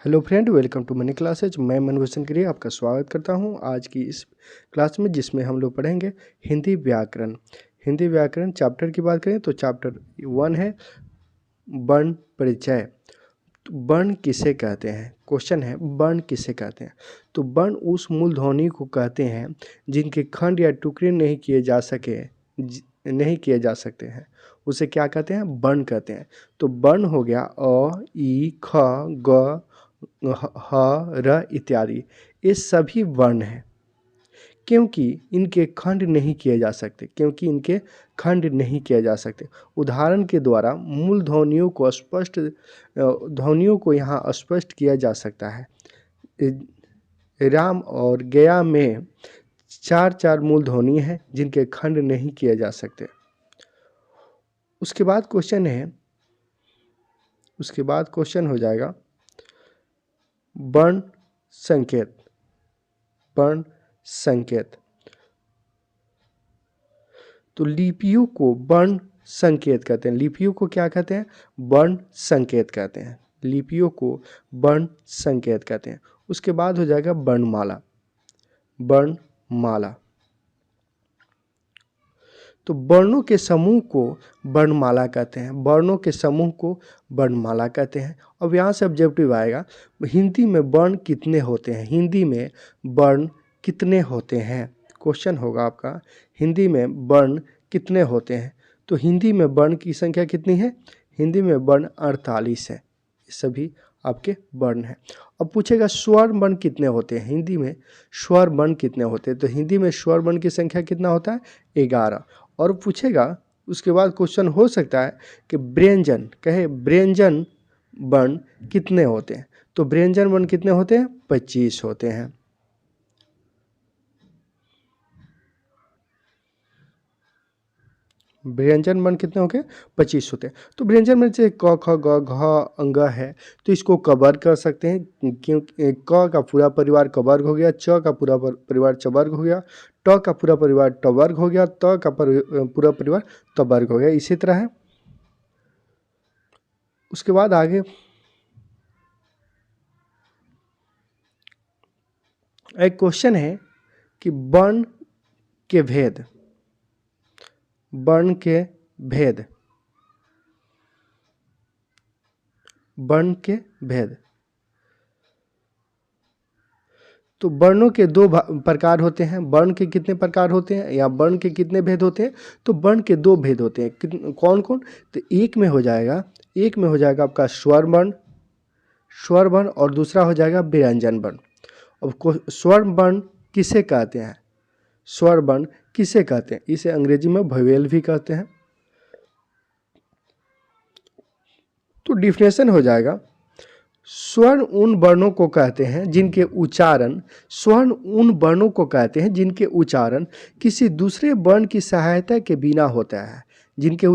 Hello friend, welcome to money classes. मैं मनभूषण गिरी आपका स्वागत करता हूं आज की इस क्लास में, जिसमें हम लोग पढ़ेंगे हिंदी व्याकरण। हिंदी व्याकरण चैप्टर की बात करें तो चैप्टर 1 है वर्ण परिचय। तो वर्ण किसे कहते हैं? क्वेश्चन है, वर्ण किसे कहते हैं? तो वर्ण उस मूल ध्वनि को कहते हैं जिनके खंड या टुकड़े नहीं किए जा सकते हैं। उसे क्या कहते हैं? वर्ण कहते हैं। तो वर्ण हो गया अ, ई, ख, ग, ह, र इत्यादि। ये सभी वर्ण हैं क्योंकि इनके खंड नहीं किए जा सकते, उदाहरण के द्वारा मूल ध्वनियों को यहाँ स्पष्ट किया जा सकता है। राम और गया में चार मूल ध्वनि हैं जिनके खंड नहीं किए जा सकते। उसके बाद क्वेश्चन हो जाएगा वर्ण संकेत। तो लिपियों को वर्ण संकेत कहते हैं। लिपियों को क्या कहते हैं? वर्ण संकेत कहते हैं। उसके बाद हो जाएगा वर्णमाला। तो वर्णों के समूह को वर्णमाला कहते हैं। अब यहाँ से ऑब्जेक्टिव आएगा, हिंदी में वर्ण कितने होते हैं? क्वेश्चन होगा आपका, हिंदी में वर्ण कितने होते हैं? तो हिंदी में वर्ण की संख्या कितनी है? हिंदी में वर्ण 48 है। ये सभी आपके वर्ण हैं। अब पूछेगा स्वर वर्ण कितने होते हैं? हिंदी में स्वर वर्ण कितने होते हैं? तो हिंदी में स्वर वर्ण की संख्या कितना होता है? 11। और पूछेगा, उसके बाद क्वेश्चन हो सकता है कि व्यंजन वर्ण कितने होते हैं? तो व्यंजन वर्ण कितने होते हैं? 25 होते हैं। व्यंजन वर्ण कितने हो गए? 25 होते हैं। तो व्यंजन वर्ण से क, ख, ग, घ, अंग है, तो इसको कवर कर सकते हैं, क्योंकि क का पूरा परिवार क वर्ग हो गया, च का पूरा परिवार च वर्ग हो गया, ट का पूरा परिवार ट वर्ग हो गया, त का पूरा परिवार त वर्ग हो गया। इसी तरह है। उसके बाद आगे एक क्वेश्चन है कि वर्ण के भेद। तो वर्णों के दो प्रकार होते हैं। वर्ण के कितने प्रकार होते हैं या वर्ण के कितने भेद होते हैं? तो वर्ण के 2 भेद होते हैं। कौन कौन? तो एक में हो जाएगा आपका स्वर वर्ण और दूसरा हो जाएगा व्यंजन वर्ण। अब स्वर वर्ण किसे कहते हैं? इसे अंग्रेजी में वोवेल भी कहते हैं। तो डिफिनेशन हो जाएगा, स्वर्ण उन वर्णों को कहते हैं जिनके उच्चारण किसी दूसरे वर्ण की सहायता के बिना होता है। जिनका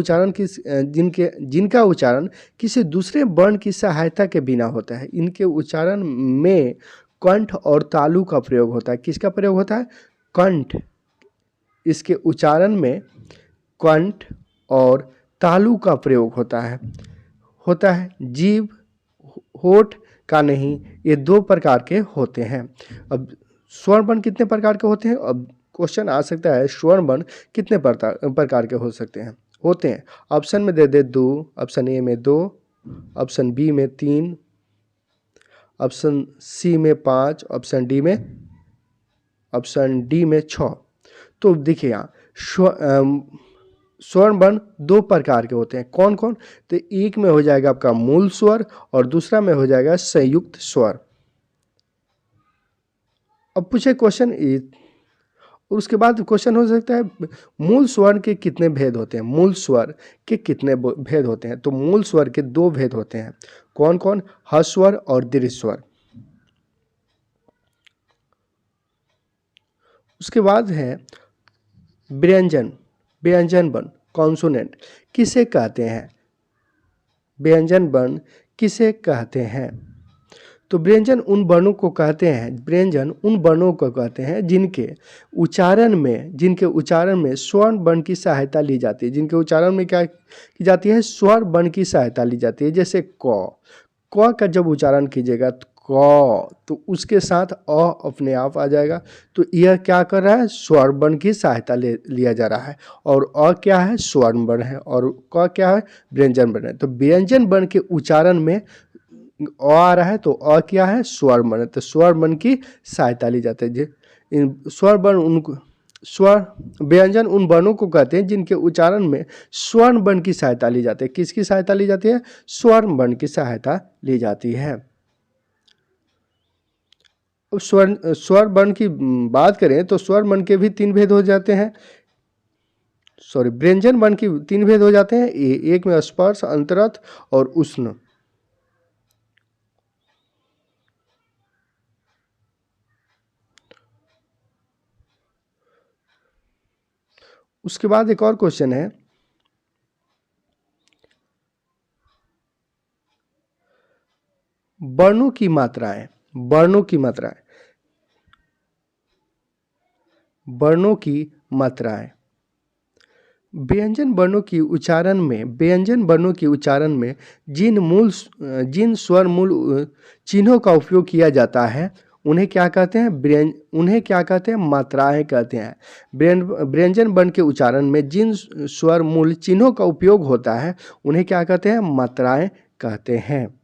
उच्चारण किसी दूसरे वर्ण की सहायता के बिना होता है। इनके उच्चारण में कंठ और तालु का प्रयोग होता है। किसका प्रयोग होता है? कंठ। इसके उच्चारण में कंठ और तालु का प्रयोग होता है। जीभ, होठ का नहीं। ये 2 प्रकार के होते हैं। अब स्वर वर्ण कितने प्रकार के होते हैं? अब क्वेश्चन आ सकता है, स्वर वर्ण कितने प्रकार के होते हैं? ऑप्शन में दे 2, ऑप्शन ए में 2, ऑप्शन बी में 3, ऑप्शन सी में 5, ऑप्शन डी में 6। तो देखिए यहाँ स्वर वर्ण 2 प्रकार के होते हैं। कौन कौन? तो एक में हो जाएगा आपका मूल स्वर और दूसरा में हो जाएगा संयुक्त स्वर। अब पूछे क्वेश्चन, उसके बाद क्वेश्चन हो सकता है मूल स्वर के कितने भेद होते हैं? तो मूल स्वर के 2 भेद होते हैं। कौन कौन? ह्स्वर और दीर्घ स्वर। उसके बाद है व्यंजन वर्ण, कॉन्सोनेंट किसे कहते हैं? तो व्यंजन उन वर्णों को कहते हैं जिनके उच्चारण में स्वर्ण वर्ण की सहायता ली जाती है। जिनके उच्चारण में क्या की जाती है? स्वर वर्ण की सहायता ली जाती है। जैसे क का जब उच्चारण कीजिएगा तो क, तो उसके साथ अ अपने आप आ जाएगा। तो यह क्या कर रहा है, स्वर वर्ण की सहायता लिया जा रहा है। और अ क्या है, स्वर्ण वर्ण है, और क क्या है, व्यंजन वर्ण है। तो व्यंजन वर्ण के उच्चारण में अ आ रहा है, तो अ क्या है, स्वर वर्ण है। तो स्वर वर्ण की सहायता ली जाती है। इन स्वर वर्ण उनको स्वर व्यंजन उन वर्णों को कहते हैं जिनके उच्चारण में स्वर्ण वर्ण की सहायता ली जाती है। किसकी सहायता ली जाती है, स्वर्ण वर्ण की सहायता ली जाती है। अब स्वर वर्ण की बात करें तो स्वर वर्ण के भी तीन भेद हो जाते हैं। व्यंजन वर्ण की तीन भेद हो जाते हैं। एक में स्पर्श, अंतरथ और उष्ण। उसके बाद एक और क्वेश्चन है, वर्णों की मात्राएं। वर्णों की मात्राएं, वर्णों की मात्राएं। व्यंजन वर्णों की उच्चारण में, व्यंजन वर्णों की उच्चारण में जिन स्वर मूल चिन्हों का उपयोग किया जाता है उन्हें क्या कहते हैं, उन्हें क्या कहते हैं, मात्राएं कहते हैं। व्यंजन वर्ण के उच्चारण में जिन स्वर मूल चिन्हों का उपयोग होता है उन्हें क्या कहते हैं, मात्राएं कहते हैं।